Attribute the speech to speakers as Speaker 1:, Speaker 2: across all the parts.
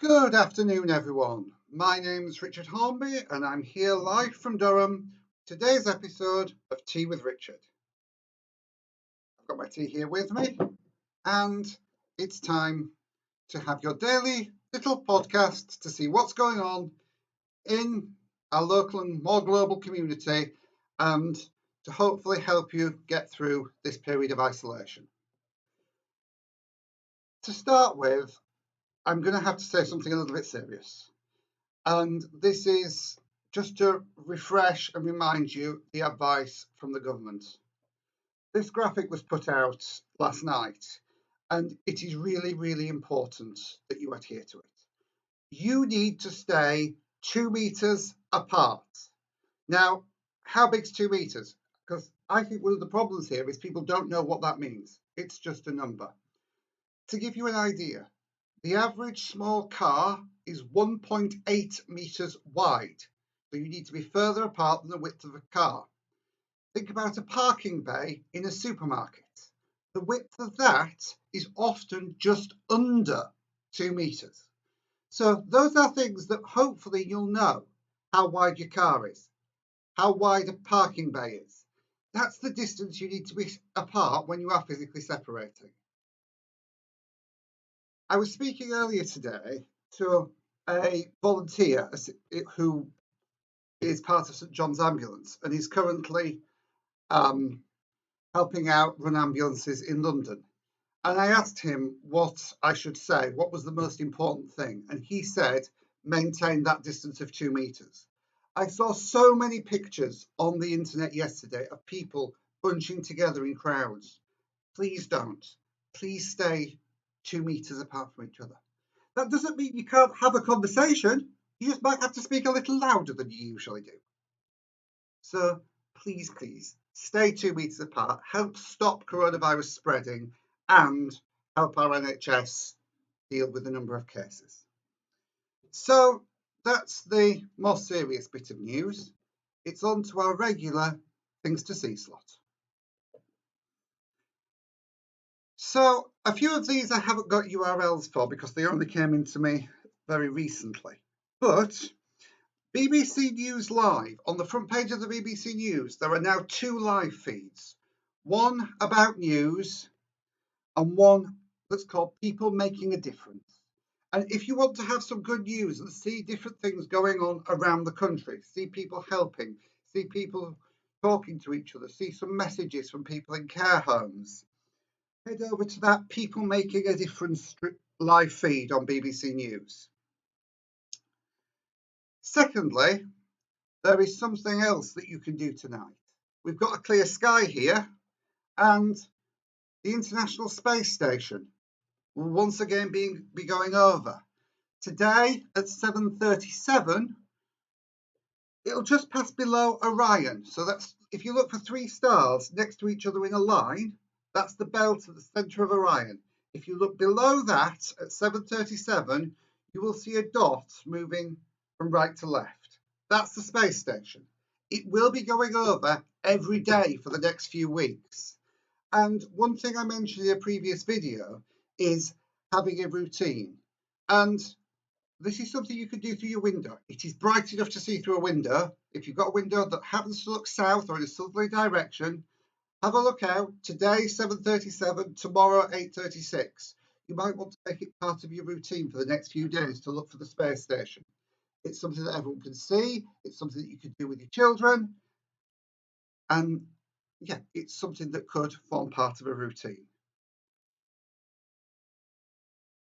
Speaker 1: Good afternoon, everyone. My name's Richard Hornby, and I'm here live from Durham. Today's episode of Tea with Richard. I've got my tea here with me, and it's time to have your daily little podcast to see what's going on in our local and more global community, and to hopefully help you get through this period of isolation. To start with, I'm going to have to say something a little bit serious. And this is just to refresh and remind you the advice from the government. This graphic was put out last night, and it is really, really important that you adhere to it. You need to stay 2 meters apart. Now, how big's 2 meters? Because I think one of the problems here is people don't know what that means. It's just a number. To give you an idea, the average small car is 1.8 meters wide, so you need to be further apart than the width of a car. Think about a parking bay in a supermarket. The width of that is often just under 2 meters. So those are things that hopefully you'll know how wide your car is, how wide a parking bay is. That's the distance you need to be apart when you are physically separating. I was speaking earlier today to a volunteer who is part of St John's Ambulance and is currently helping out run ambulances in London. And I asked him what I should say, what was the most important thing? And he said, maintain that distance of 2 meters. I saw so many pictures on the internet yesterday of people bunching together in crowds. Please don't. Please stay 2 meters apart from each other. That doesn't mean you can't have a conversation. You just might have to speak a little louder than you usually do. So please, stay 2 meters apart, help stop coronavirus spreading, and help our NHS deal with the number of cases. So that's the more serious bit of news. It's on to our regular things to see slot. So a few of these I haven't got URLs for because they only came into me very recently. But BBC News Live, on the front page of the BBC News, there are now 2 live feeds. One about news and one that's called People Making a Difference. And if you want to have some good news and see different things going on around the country, see people helping, see people talking to each other, see some messages from people in care homes, head over to that People Making a Difference live feed on BBC News. Secondly, there is something else that you can do tonight. We've got a clear sky here, and the International Space Station will once again be going over. Today at 7:37, it'll just pass below Orion. So that's, if you look for 3 stars next to each other in a line, that's the belt at the centre of Orion. If you look below that at 7:37, you will see a dot moving from right to left. That's the space station. It will be going over every day for the next few weeks. And one thing I mentioned in a previous video is having a routine. And this is something you can do through your window. It is bright enough to see through a window. If you've got a window that happens to look south or in a southerly direction, have a look out. Today, 7:37, tomorrow, 8:36. You might want to make it part of your routine for the next few days to look for the space station. It's something that everyone can see. It's something that you can do with your children. And yeah, it's something that could form part of a routine.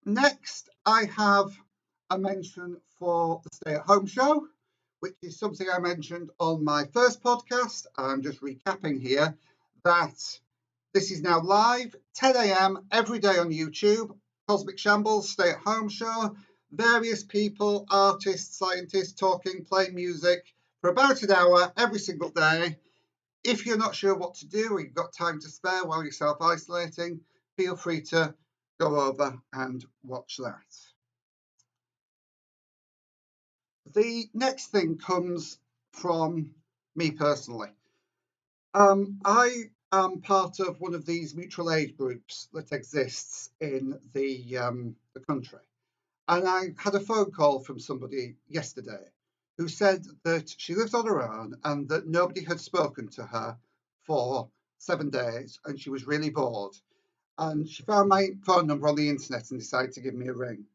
Speaker 1: Next, I have a mention for the Stay at Home show, which is something I mentioned on my first podcast. I'm just recapping here that this is now live, 10 a.m. every day on YouTube. Cosmic Shambles, Stay at Home show. Various people, artists, scientists talking, playing music for about an hour every single day. If you're not sure what to do or you've got time to spare while you're self-isolating, feel free to go over and watch that. The next thing comes from me personally. I am part of one of these mutual aid groups that exists in the country. And I had a phone call from somebody yesterday who said that she lives on her own and that nobody had spoken to her for 7 days and she was really bored. And she found my phone number on the internet and decided to give me a ring.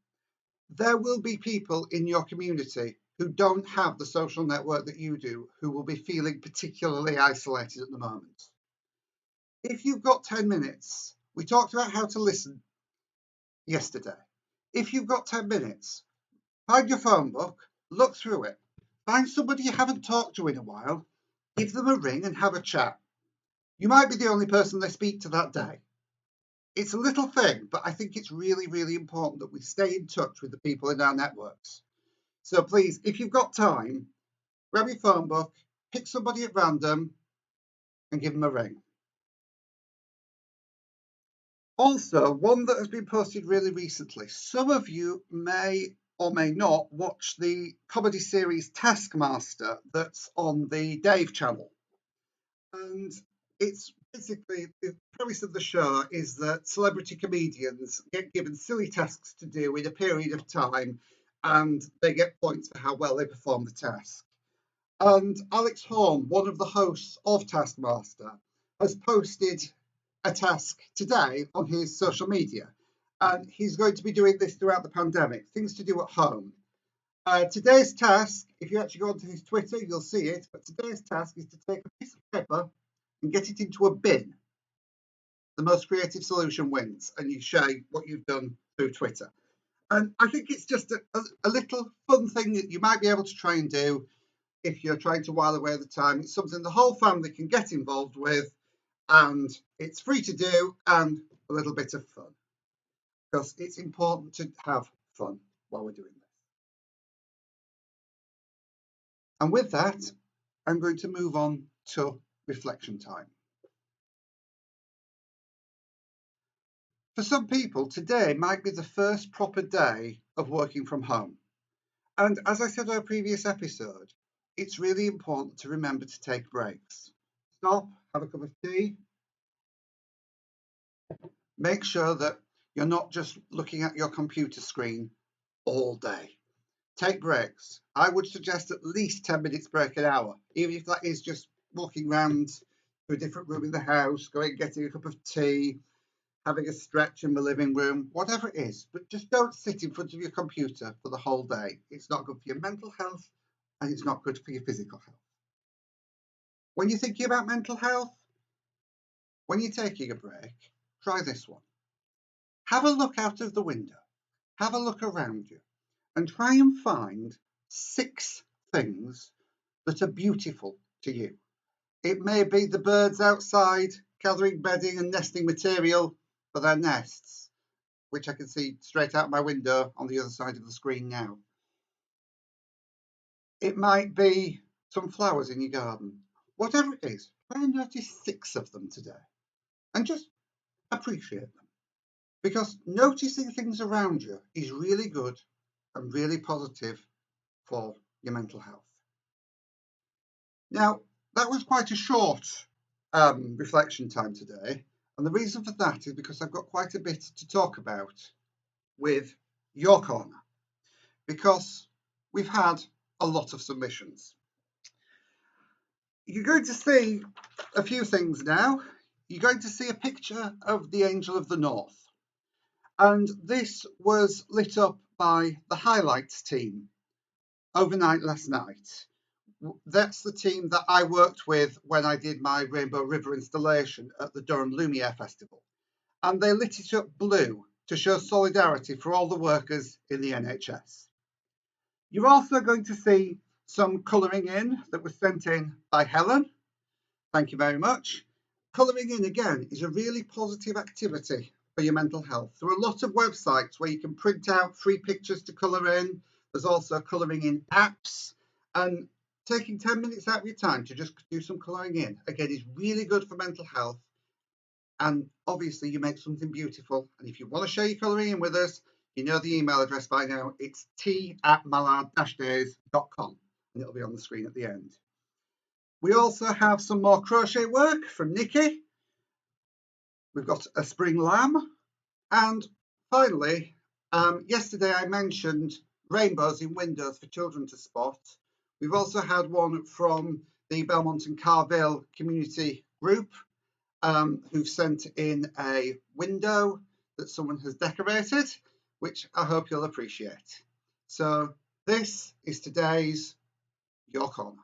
Speaker 1: There will be people in your community who don't have the social network that you do, who will be feeling particularly isolated at the moment. If you've got 10 minutes, we talked about how to listen yesterday. If you've got 10 minutes, find your phone book, look through it, find somebody you haven't talked to in a while, give them a ring and have a chat. You might be the only person they speak to that day. It's a little thing, but I think it's really, really important that we stay in touch with the people in our networks. So please, if you've got time, grab your phone book, pick somebody at random and give them a ring. Also, one that has been posted really recently. Some of you may or may not watch the comedy series Taskmaster that's on the Dave channel. And it's basically, the premise of the show is that celebrity comedians get given silly tasks to do in a period of time and they get points for how well they perform the task. And Alex Horn, one of the hosts of Taskmaster, has posted a task today on his social media. And he's going to be doing this throughout the pandemic, things to do at home. Today's task, if you actually go onto his Twitter, you'll see it, but today's task is to take a piece of paper and get it into a bin. The most creative solution wins, and you share what you've done through Twitter. And I think it's just a little fun thing that you might be able to try and do if you're trying to while away the time. It's something the whole family can get involved with, and it's free to do and a little bit of fun, because it's important to have fun while we're doing this. And with that, I'm going to move on to reflection time. For some people, today might be the first proper day of working from home. And as I said in a previous episode, it's really important to remember to take breaks. Stop, have a cup of tea. Make sure that you're not just looking at your computer screen all day. Take breaks. I would suggest at least 10 minutes break an hour, even if that is just walking around to a different room in the house, going and getting a cup of tea, having a stretch in the living room, whatever it is. But just don't sit in front of your computer for the whole day. It's not good for your mental health and it's not good for your physical health. When you're thinking about mental health, when you're taking a break, try this one. Have a look out of the window. Have a look around you and try and find 6 things that are beautiful to you. It may be the birds outside gathering bedding and nesting material for their nests, which I can see straight out my window on the other side of the screen now. It might be some flowers in your garden. Whatever it is, try and notice 6 of them today and just appreciate them. Because noticing things around you is really good and really positive for your mental health. Now, that was quite a short reflection time today. And the reason for that is because I've got quite a bit to talk about with your corner, because we've had a lot of submissions. You're going to see a few things now. You're going to see a picture of the Angel of the North. And this was lit up by the Highlights team overnight last night. That's the team that I worked with when I did my Rainbow River installation at the Durham Lumiere Festival. And they lit it up blue to show solidarity for all the workers in the NHS. You're also going to see some colouring in that was sent in by Helen. Thank you very much. Colouring in, again, is a really positive activity for your mental health. There are a lot of websites where you can print out free pictures to colour in. There's also colouring in apps, and taking 10 minutes out of your time to just do some colouring in, again, is really good for mental health. And obviously you make something beautiful. And if you want to share your colouring in with us, you know the email address by now. It's tea@mallard-days.com, and it'll be on the screen at the end. We also have some more crochet work from Nikki. We've got a spring lamb. And finally, Yesterday I mentioned rainbows in windows for children to spot. We've also had one from the Belmont and Carville community group who've sent in a window that someone has decorated, which I hope you'll appreciate. So this is today's Your Corner.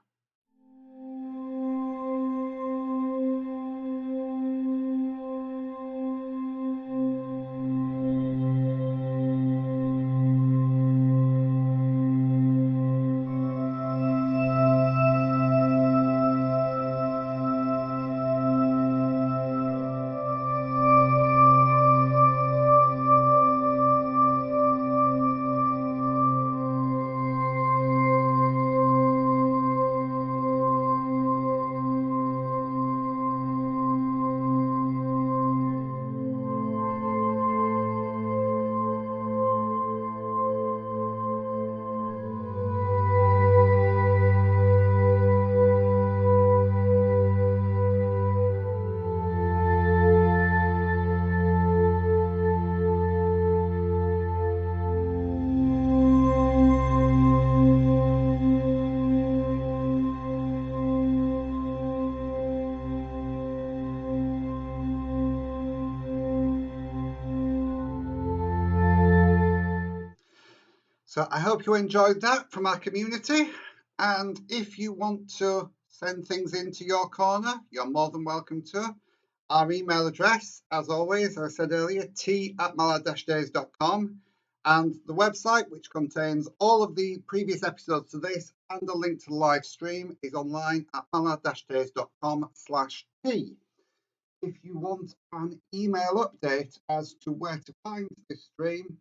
Speaker 1: So I hope you enjoyed that from our community. And if you want to send things into Your Corner, you're more than welcome to. Our email address, as always, as I said earlier, t@mallard-days.com. And the website, which contains all of the previous episodes to this and a link to the live stream, is online at mallard-days.com/t. If you want an email update as to where to find this stream,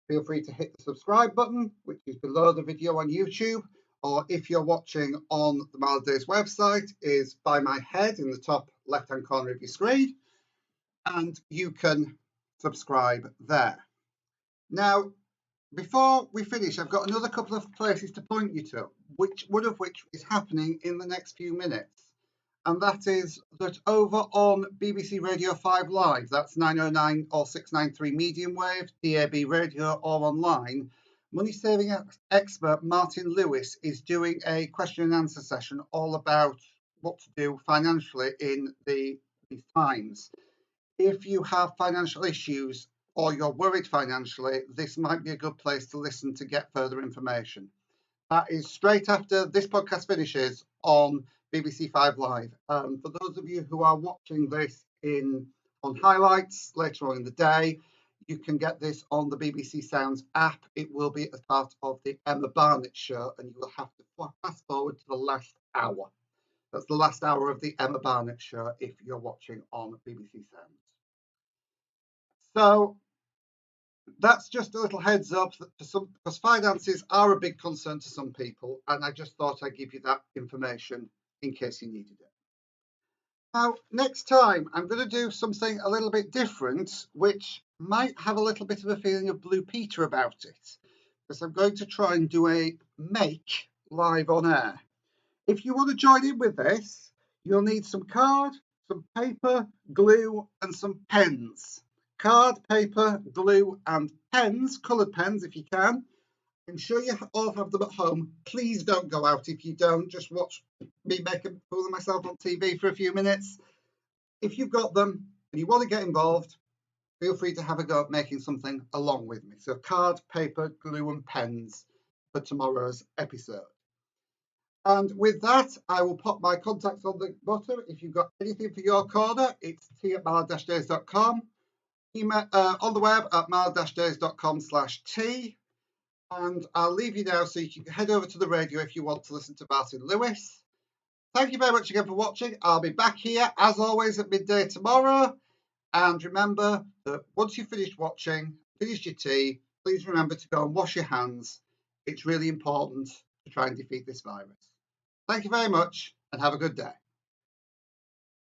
Speaker 1: feel free to hit the subscribe button, which is below the video on YouTube, or if you're watching on the Mallard Days website, is by my head in the top left-hand corner of your screen, and you can subscribe there. Now, before we finish, I've got another couple of places to point you to, one of which is happening in the next few minutes. And that is that over on BBC Radio 5 Live, that's 909 or 693 medium wave, DAB radio or online, money saving expert Martin Lewis is doing a question and answer session all about what to do financially in these times. If you have financial issues or you're worried financially, this might be a good place to listen to get further information. That is straight after this podcast finishes on BBC 5 Live. For those of you who are watching this on highlights later on in the day, you can get this on the BBC Sounds app. It will be as part of the Emma Barnett show, and you will have to fast forward to the last hour. That's the last hour of the Emma Barnett show if you're watching on BBC Sounds. So that's just a little heads up because finances are a big concern to some people, and I just thought I'd give you that information in case you needed it. Now, next time I'm going to do something a little bit different, which might have a little bit of a feeling of Blue Peter about it, because I'm going to try and do a make live on air. If you want to join in with this, you'll need some card, some paper, glue, and some pens. Card, paper, glue, and pens, coloured pens if you can. I'm sure you all have them at home. Please don't go out if you don't. Just watch me make a fool of myself on TV for a few minutes. If you've got them and you want to get involved, feel free to have a go at making something along with me. So card, paper, glue, and pens for tomorrow's episode. And with that, I will pop my contacts on the bottom. If you've got anything for Your Corner, it's t@mallard-days.com. Email on the web at mallard-days.com/t. And I'll leave you now so you can head over to the radio if you want to listen to Martin Lewis. Thank you very much again for watching. I'll be back here, as always, at midday tomorrow. And remember that once you've finished watching, finished your tea, please remember to go and wash your hands. It's really important to try and defeat this virus. Thank you very much and have a good day.